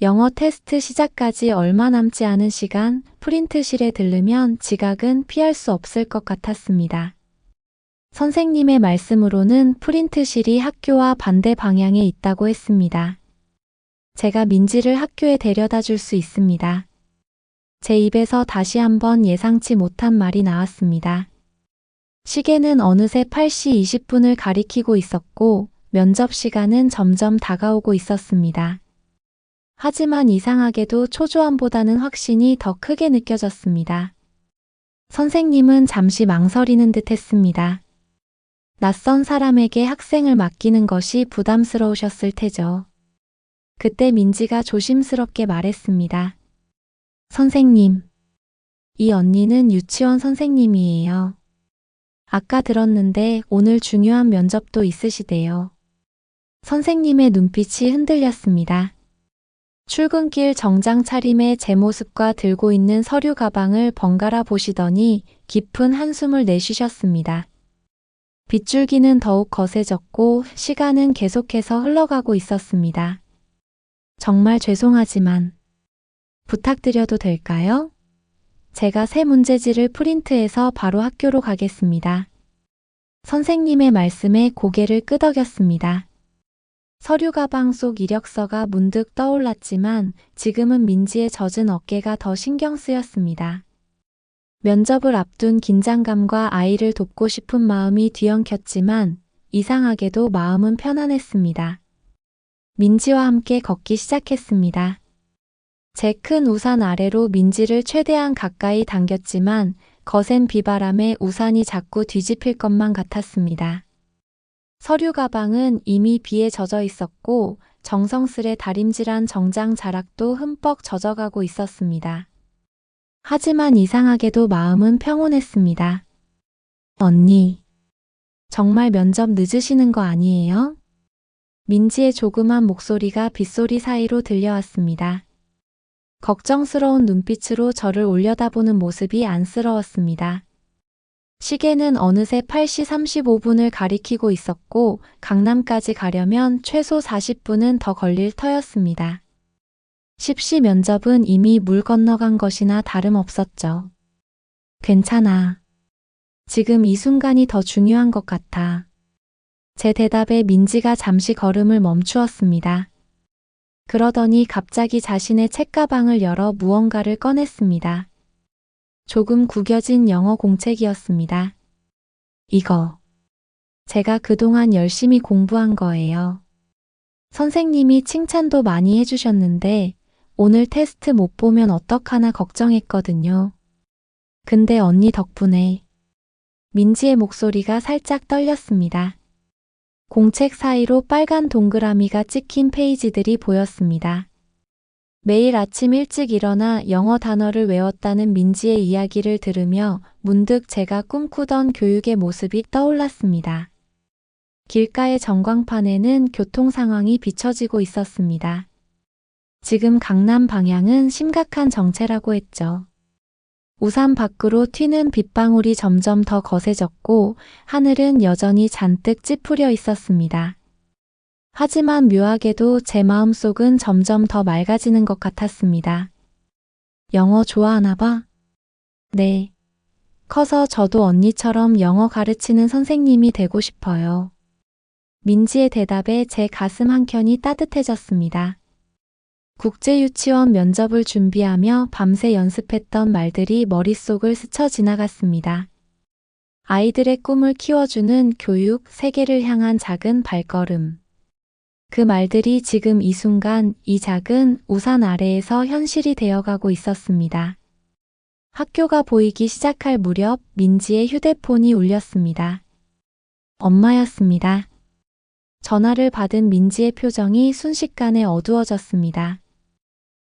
영어 테스트 시작까지 얼마 남지 않은 시간 프린트실에 들르면 지각은 피할 수 없을 것 같았습니다. 선생님의 말씀으로는 프린트실이 학교와 반대 방향에 있다고 했습니다. 제가 민지를 학교에 데려다 줄 수 있습니다. 제 입에서 다시 한번 예상치 못한 말이 나왔습니다. 시계는 어느새 8시 20분을 가리키고 있었고 면접 시간은 점점 다가오고 있었습니다. 하지만 이상하게도 초조함보다는 확신이 더 크게 느껴졌습니다. 선생님은 잠시 망설이는 듯 했습니다. 낯선 사람에게 학생을 맡기는 것이 부담스러우셨을 테죠. 그때 민지가 조심스럽게 말했습니다. 선생님, 이 언니는 유치원 선생님이에요. 아까 들었는데 오늘 중요한 면접도 있으시대요. 선생님의 눈빛이 흔들렸습니다. 출근길 정장 차림의 제 모습과 들고 있는 서류 가방을 번갈아 보시더니 깊은 한숨을 내쉬셨습니다. 빗줄기는 더욱 거세졌고 시간은 계속해서 흘러가고 있었습니다. 정말 죄송하지만 부탁드려도 될까요? 제가 새 문제지를 프린트해서 바로 학교로 가겠습니다. 선생님의 말씀에 고개를 끄덕였습니다. 서류 가방 속 이력서가 문득 떠올랐지만 지금은 민지의 젖은 어깨가 더 신경 쓰였습니다. 면접을 앞둔 긴장감과 아이를 돕고 싶은 마음이 뒤엉켰지만 이상하게도 마음은 편안했습니다. 민지와 함께 걷기 시작했습니다. 제 큰 우산 아래로 민지를 최대한 가까이 당겼지만 거센 비바람에 우산이 자꾸 뒤집힐 것만 같았습니다. 서류 가방은 이미 비에 젖어 있었고 정성스레 다림질한 정장 자락도 흠뻑 젖어가고 있었습니다. 하지만 이상하게도 마음은 평온했습니다. 언니, 정말 면접 늦으시는 거 아니에요? 민지의 조그만 목소리가 빗소리 사이로 들려왔습니다. 걱정스러운 눈빛으로 저를 올려다보는 모습이 안쓰러웠습니다. 시계는 어느새 8시 35분을 가리키고 있었고 강남까지 가려면 최소 40분은 더 걸릴 터였습니다. 십시 면접은 이미 물 건너간 것이나 다름없었죠. 괜찮아. 지금 이 순간이 더 중요한 것 같아. 제 대답에 민지가 잠시 걸음을 멈추었습니다. 그러더니 갑자기 자신의 책가방을 열어 무언가를 꺼냈습니다. 조금 구겨진 영어 공책이었습니다. 이거. 제가 그동안 열심히 공부한 거예요. 선생님이 칭찬도 많이 해주셨는데 오늘 테스트 못 보면 어떡하나 걱정했거든요. 근데 언니 덕분에. 민지의 목소리가 살짝 떨렸습니다. 공책 사이로 빨간 동그라미가 찍힌 페이지들이 보였습니다. 매일 아침 일찍 일어나 영어 단어를 외웠다는 민지의 이야기를 들으며 문득 제가 꿈꾸던 교육의 모습이 떠올랐습니다. 길가의 전광판에는 교통 상황이 비춰지고 있었습니다. 지금 강남 방향은 심각한 정체라고 했죠. 우산 밖으로 튀는 빗방울이 점점 더 거세졌고 하늘은 여전히 잔뜩 찌푸려 있었습니다. 하지만 묘하게도 제 마음속은 점점 더 맑아지는 것 같았습니다. 영어 좋아하나 봐? 네. 커서 저도 언니처럼 영어 가르치는 선생님이 되고 싶어요. 민지의 대답에 제 가슴 한켠이 따뜻해졌습니다. 국제유치원 면접을 준비하며 밤새 연습했던 말들이 머릿속을 스쳐 지나갔습니다. 아이들의 꿈을 키워주는 교육, 세계를 향한 작은 발걸음. 그 말들이 지금 이 순간 이 작은 우산 아래에서 현실이 되어가고 있었습니다. 학교가 보이기 시작할 무렵 민지의 휴대폰이 울렸습니다. 엄마였습니다. 전화를 받은 민지의 표정이 순식간에 어두워졌습니다.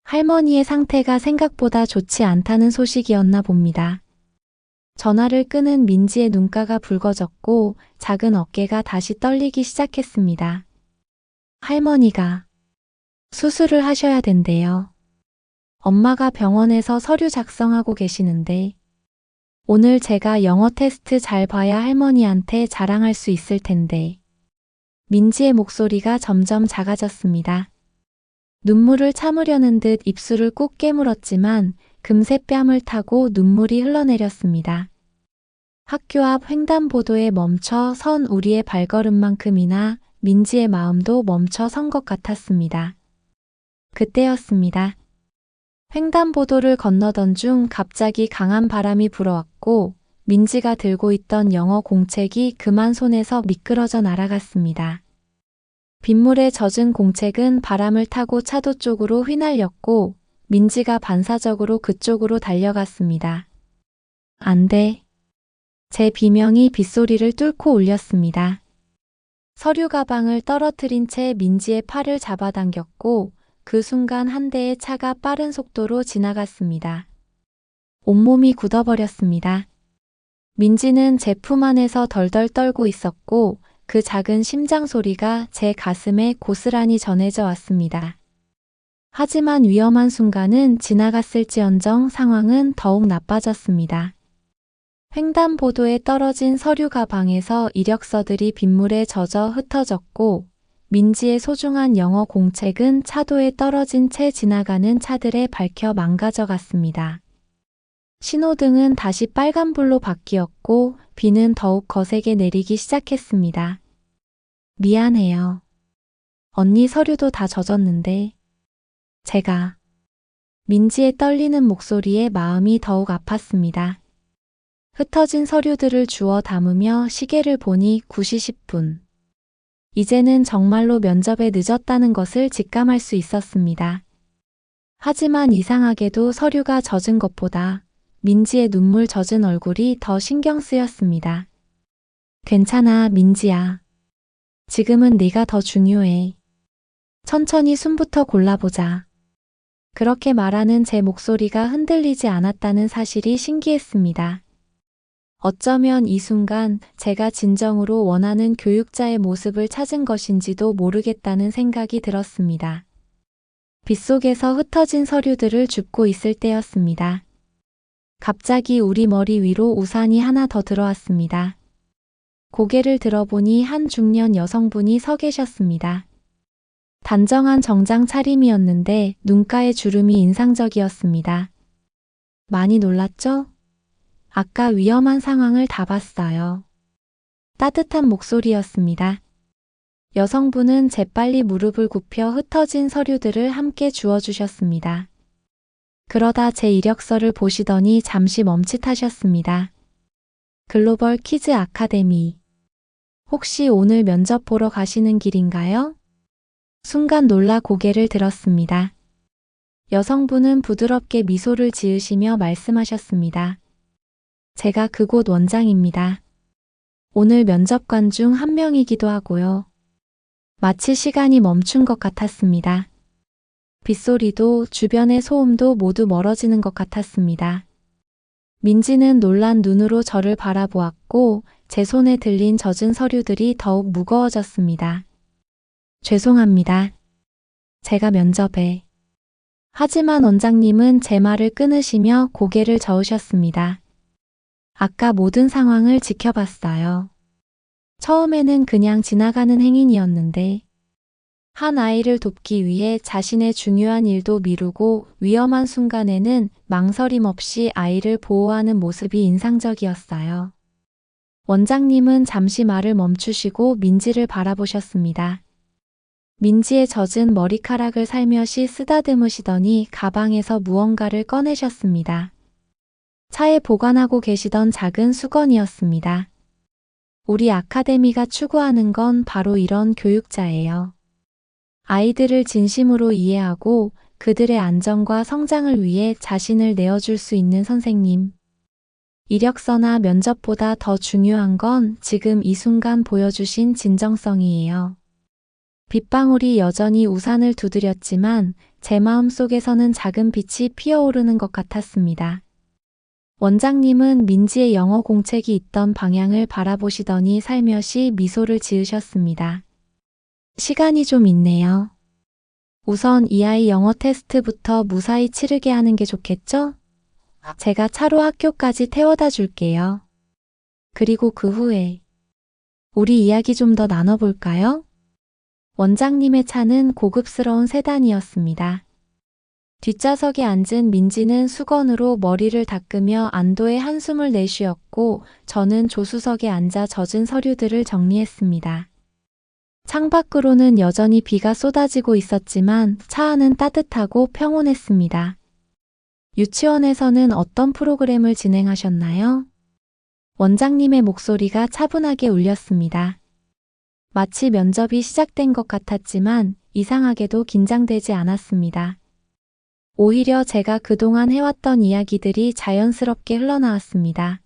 할머니의 상태가 생각보다 좋지 않다는 소식이었나 봅니다. 전화를 끄는 민지의 눈가가 붉어졌고 작은 어깨가 다시 떨리기 시작했습니다. 할머니가 수술을 하셔야 된대요. 엄마가 병원에서 서류 작성하고 계시는데 오늘 제가 영어 테스트 잘 봐야 할머니한테 자랑할 수 있을 텐데. 민지의 목소리가 점점 작아졌습니다. 눈물을 참으려는 듯 입술을 꾹 깨물었지만 금세 뺨을 타고 눈물이 흘러내렸습니다. 학교 앞 횡단보도에 멈춰 선 우리의 발걸음만큼이나 민지의 마음도 멈춰 선 것 같았습니다. 그때였습니다. 횡단보도를 건너던 중 갑자기 강한 바람이 불어왔고 민지가 들고 있던 영어 공책이 그만 손에서 미끄러져 날아갔습니다. 빗물에 젖은 공책은 바람을 타고 차도 쪽으로 휘날렸고 민지가 반사적으로 그쪽으로 달려갔습니다. 안 돼. 제 비명이 빗소리를 뚫고 울렸습니다. 서류 가방을 떨어뜨린 채 민지의 팔을 잡아당겼고 그 순간 한 대의 차가 빠른 속도로 지나갔습니다. 온몸이 굳어버렸습니다. 민지는 제 품 안에서 덜덜 떨고 있었고 그 작은 심장 소리가 제 가슴에 고스란히 전해져 왔습니다. 하지만 위험한 순간은 지나갔을지언정 상황은 더욱 나빠졌습니다. 횡단보도에 떨어진 서류 가방에서 이력서들이 빗물에 젖어 흩어졌고 민지의 소중한 영어 공책은 차도에 떨어진 채 지나가는 차들에 밝혀 망가져 갔습니다. 신호등은 다시 빨간불로 바뀌었고 비는 더욱 거세게 내리기 시작했습니다. 미안해요. 언니 서류도 다 젖었는데. 제가. 민지의 떨리는 목소리에 마음이 더욱 아팠습니다. 흩어진 서류들을 주워 담으며 시계를 보니 9시 10분. 이제는 정말로 면접에 늦었다는 것을 직감할 수 있었습니다. 하지만 이상하게도 서류가 젖은 것보다 민지의 눈물 젖은 얼굴이 더 신경 쓰였습니다. 괜찮아, 민지야. 지금은 네가 더 중요해. 천천히 숨부터 골라보자. 그렇게 말하는 제 목소리가 흔들리지 않았다는 사실이 신기했습니다. 어쩌면 이 순간 제가 진정으로 원하는 교육자의 모습을 찾은 것인지도 모르겠다는 생각이 들었습니다. 빗속에서 흩어진 서류들을 줍고 있을 때였습니다. 갑자기 우리 머리 위로 우산이 하나 더 들어왔습니다. 고개를 들어보니 한 중년 여성분이 서 계셨습니다. 단정한 정장 차림이었는데 눈가의 주름이 인상적이었습니다. 많이 놀랐죠? 아까 위험한 상황을 다 봤어요. 따뜻한 목소리였습니다. 여성분은 재빨리 무릎을 굽혀 흩어진 서류들을 함께 주워주셨습니다. 그러다 제 이력서를 보시더니 잠시 멈칫하셨습니다. 글로벌 키즈 아카데미. 혹시 오늘 면접 보러 가시는 길인가요? 순간 놀라 고개를 들었습니다. 여성분은 부드럽게 미소를 지으시며 말씀하셨습니다. 제가 그곳 원장입니다. 오늘 면접관 중 한 명이기도 하고요. 마치 시간이 멈춘 것 같았습니다. 빗소리도 주변의 소음도 모두 멀어지는 것 같았습니다. 민지는 놀란 눈으로 저를 바라보았고 제 손에 들린 젖은 서류들이 더욱 무거워졌습니다. 죄송합니다. 제가 면접에. 하지만 원장님은 제 말을 끊으시며 고개를 저으셨습니다. 아까 모든 상황을 지켜봤어요. 처음에는 그냥 지나가는 행인이었는데 한 아이를 돕기 위해 자신의 중요한 일도 미루고 위험한 순간에는 망설임 없이 아이를 보호하는 모습이 인상적이었어요. 원장님은 잠시 말을 멈추시고 민지를 바라보셨습니다. 민지의 젖은 머리카락을 살며시 쓰다듬으시더니 가방에서 무언가를 꺼내셨습니다. 차에 보관하고 계시던 작은 수건이었습니다. 우리 아카데미가 추구하는 건 바로 이런 교육자예요. 아이들을 진심으로 이해하고 그들의 안전과 성장을 위해 자신을 내어줄 수 있는 선생님. 이력서나 면접보다 더 중요한 건 지금 이 순간 보여주신 진정성이에요. 빗방울이 여전히 우산을 두드렸지만 제 마음속에서는 작은 빛이 피어오르는 것 같았습니다. 원장님은 민지의 영어 공책이 있던 방향을 바라보시더니 살며시 미소를 지으셨습니다. 시간이 좀 있네요. 우선 이 아이 영어 테스트부터 무사히 치르게 하는 게 좋겠죠? 제가 차로 학교까지 태워다 줄게요. 그리고 그 후에 우리 이야기 좀 더 나눠볼까요? 원장님의 차는 고급스러운 세단이었습니다. 뒷좌석에 앉은 민지는 수건으로 머리를 닦으며 안도의 한숨을 내쉬었고 저는 조수석에 앉아 젖은 서류들을 정리했습니다. 창밖으로는 여전히 비가 쏟아지고 있었지만 차 안은 따뜻하고 평온했습니다. 유치원에서는 어떤 프로그램을 진행하셨나요? 원장님의 목소리가 차분하게 울렸습니다. 마치 면접이 시작된 것 같았지만 이상하게도 긴장되지 않았습니다. 오히려 제가 그동안 해왔던 이야기들이 자연스럽게 흘러나왔습니다.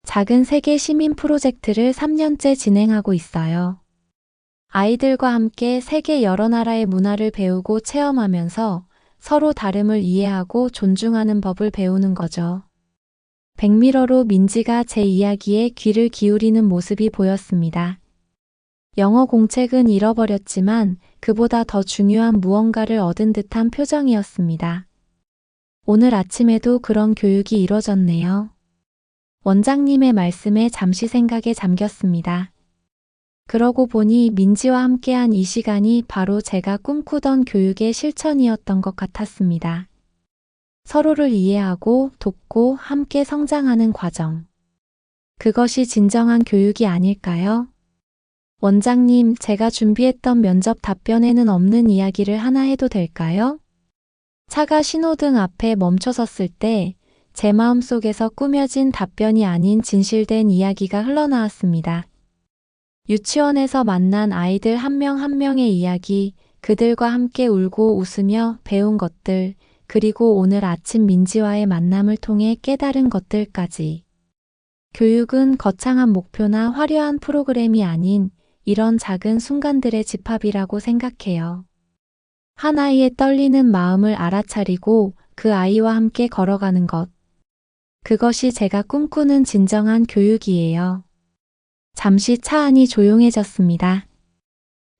작은 세계 시민 프로젝트를 3년째 진행하고 있어요. 아이들과 함께 세계 여러 나라의 문화를 배우고 체험하면서 서로 다름을 이해하고 존중하는 법을 배우는 거죠. 백미러로 민지가 제 이야기에 귀를 기울이는 모습이 보였습니다. 영어 공책은 잃어버렸지만 그보다 더 중요한 무언가를 얻은 듯한 표정이었습니다. 오늘 아침에도 그런 교육이 이뤄졌네요. 원장님의 말씀에 잠시 생각에 잠겼습니다. 그러고 보니 민지와 함께한 이 시간이 바로 제가 꿈꾸던 교육의 실천이었던 것 같았습니다. 서로를 이해하고 돕고 함께 성장하는 과정. 그것이 진정한 교육이 아닐까요? 원장님, 제가 준비했던 면접 답변에는 없는 이야기를 하나 해도 될까요? 차가 신호등 앞에 멈춰섰을 때 제 마음속에서 꾸며진 답변이 아닌 진실된 이야기가 흘러나왔습니다. 유치원에서 만난 아이들 한 명 한 명의 이야기, 그들과 함께 울고 웃으며 배운 것들, 그리고 오늘 아침 민지와의 만남을 통해 깨달은 것들까지. 교육은 거창한 목표나 화려한 프로그램이 아닌 이런 작은 순간들의 집합이라고 생각해요. 한 아이의 떨리는 마음을 알아차리고 그 아이와 함께 걸어가는 것. 그것이 제가 꿈꾸는 진정한 교육이에요. 잠시 차 안이 조용해졌습니다.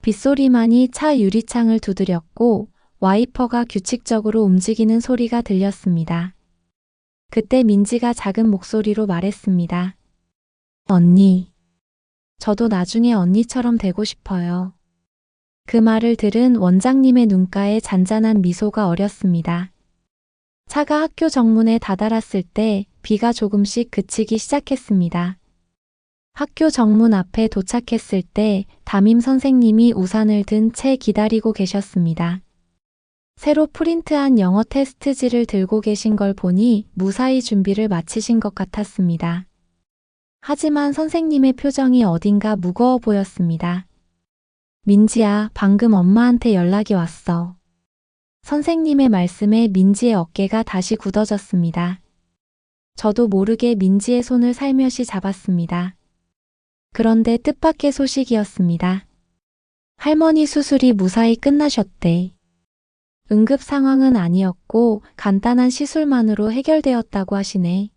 빗소리만이 차 유리창을 두드렸고 와이퍼가 규칙적으로 움직이는 소리가 들렸습니다. 그때 민지가 작은 목소리로 말했습니다. 언니. 저도 나중에 언니처럼 되고 싶어요. 그 말을 들은 원장님의 눈가에 잔잔한 미소가 어렸습니다. 차가 학교 정문에 다다랐을 때 비가 조금씩 그치기 시작했습니다. 학교 정문 앞에 도착했을 때 담임 선생님이 우산을 든 채 기다리고 계셨습니다. 새로 프린트한 영어 테스트지를 들고 계신 걸 보니 무사히 준비를 마치신 것 같았습니다. 하지만 선생님의 표정이 어딘가 무거워 보였습니다. 민지야, 방금 엄마한테 연락이 왔어. 선생님의 말씀에 민지의 어깨가 다시 굳어졌습니다. 저도 모르게 민지의 손을 살며시 잡았습니다. 그런데 뜻밖의 소식이었습니다. 할머니 수술이 무사히 끝나셨대. 응급 상황은 아니었고 간단한 시술만으로 해결되었다고 하시네.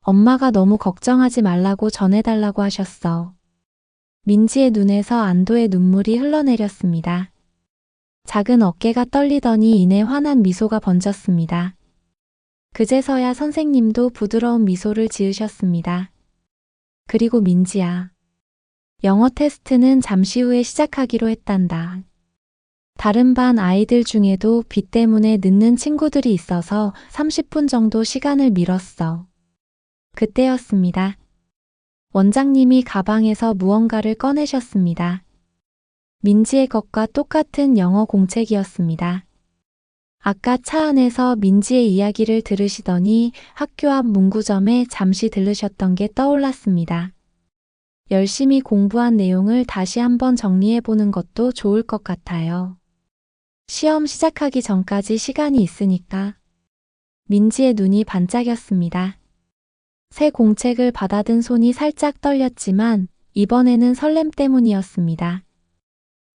엄마가 너무 걱정하지 말라고 전해달라고 하셨어. 민지의 눈에서 안도의 눈물이 흘러내렸습니다. 작은 어깨가 떨리더니 이내 환한 미소가 번졌습니다. 그제서야 선생님도 부드러운 미소를 지으셨습니다. 그리고 민지야. 영어 테스트는 잠시 후에 시작하기로 했단다. 다른 반 아이들 중에도 비 때문에 늦는 친구들이 있어서 30분 정도 시간을 미뤘어. 그때였습니다. 원장님이 가방에서 무언가를 꺼내셨습니다. 민지의 것과 똑같은 영어 공책이었습니다. 아까 차 안에서 민지의 이야기를 들으시더니 학교 앞 문구점에 잠시 들르셨던 게 떠올랐습니다. 열심히 공부한 내용을 다시 한번 정리해보는 것도 좋을 것 같아요. 시험 시작하기 전까지 시간이 있으니까. 민지의 눈이 반짝였습니다. 새 공책을 받아든 손이 살짝 떨렸지만 이번에는 설렘 때문이었습니다.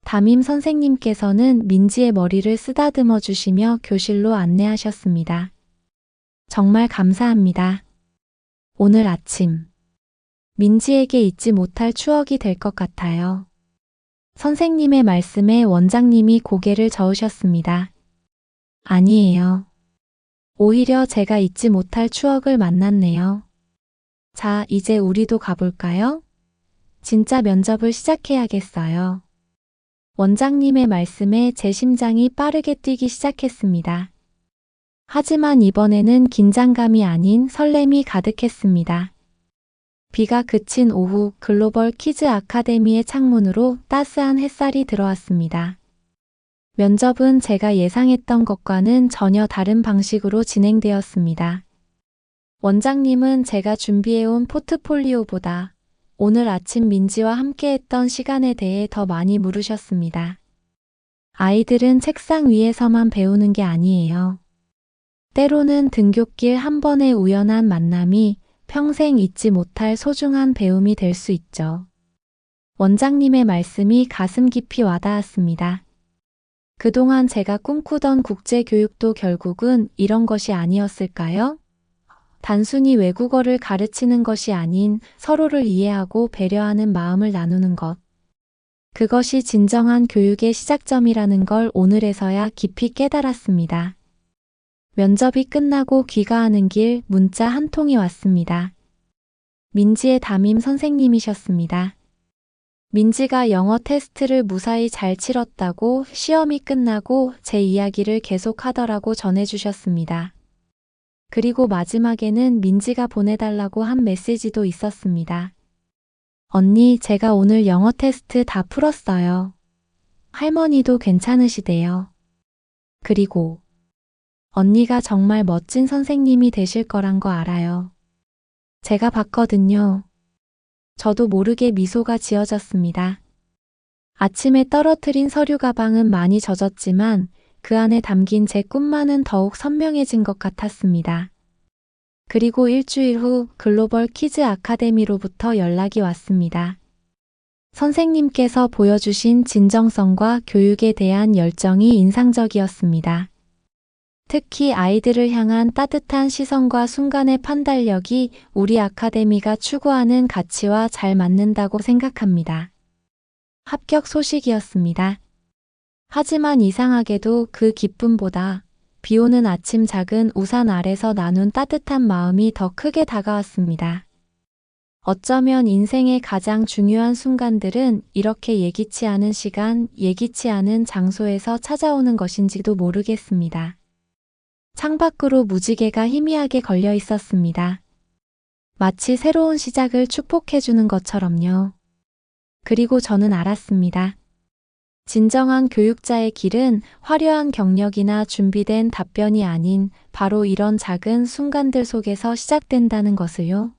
담임 선생님께서는 민지의 머리를 쓰다듬어 주시며 교실로 안내하셨습니다. 정말 감사합니다. 오늘 아침 민지에게 잊지 못할 추억이 될 것 같아요. 선생님의 말씀에 원장님이 고개를 저으셨습니다. 아니에요. 오히려 제가 잊지 못할 추억을 만났네요. 자, 이제 우리도 가볼까요? 진짜 면접을 시작해야겠어요. 원장님의 말씀에 제 심장이 빠르게 뛰기 시작했습니다. 하지만 이번에는 긴장감이 아닌 설렘이 가득했습니다. 비가 그친 오후 글로벌 키즈 아카데미의 창문으로 따스한 햇살이 들어왔습니다. 면접은 제가 예상했던 것과는 전혀 다른 방식으로 진행되었습니다. 원장님은 제가 준비해온 포트폴리오보다 오늘 아침 민지와 함께했던 시간에 대해 더 많이 물으셨습니다. 아이들은 책상 위에서만 배우는 게 아니에요. 때로는 등굣길 한 번의 우연한 만남이 평생 잊지 못할 소중한 배움이 될 수 있죠. 원장님의 말씀이 가슴 깊이 와닿았습니다. 그동안 제가 꿈꾸던 국제교육도 결국은 이런 것이 아니었을까요? 단순히 외국어를 가르치는 것이 아닌 서로를 이해하고 배려하는 마음을 나누는 것. 그것이 진정한 교육의 시작점이라는 걸 오늘에서야 깊이 깨달았습니다. 면접이 끝나고 귀가하는 길 문자 한 통이 왔습니다. 민지의 담임 선생님이셨습니다. 민지가 영어 테스트를 무사히 잘 치렀다고 시험이 끝나고 제 이야기를 계속하더라고 전해주셨습니다. 그리고 마지막에는 민지가 보내달라고 한 메시지도 있었습니다. 언니, 제가 오늘 영어 테스트 다 풀었어요. 할머니도 괜찮으시대요. 그리고 언니가 정말 멋진 선생님이 되실 거란 거 알아요. 제가 봤거든요. 저도 모르게 미소가 지어졌습니다. 아침에 떨어뜨린 서류 가방은 많이 젖었지만 그 안에 담긴 제 꿈만은 더욱 선명해진 것 같았습니다. 그리고 일주일 후 글로벌 키즈 아카데미로부터 연락이 왔습니다. 선생님께서 보여주신 진정성과 교육에 대한 열정이 인상적이었습니다. 특히 아이들을 향한 따뜻한 시선과 순간의 판단력이 우리 아카데미가 추구하는 가치와 잘 맞는다고 생각합니다. 합격 소식이었습니다. 하지만 이상하게도 그 기쁨보다 비 오는 아침 작은 우산 아래서 나눈 따뜻한 마음이 더 크게 다가왔습니다. 어쩌면 인생의 가장 중요한 순간들은 이렇게 예기치 않은 시간, 예기치 않은 장소에서 찾아오는 것인지도 모르겠습니다. 창밖으로 무지개가 희미하게 걸려 있었습니다. 마치 새로운 시작을 축복해주는 것처럼요. 그리고 저는 알았습니다. 진정한 교육자의 길은 화려한 경력이나 준비된 답변이 아닌 바로 이런 작은 순간들 속에서 시작된다는 것을요.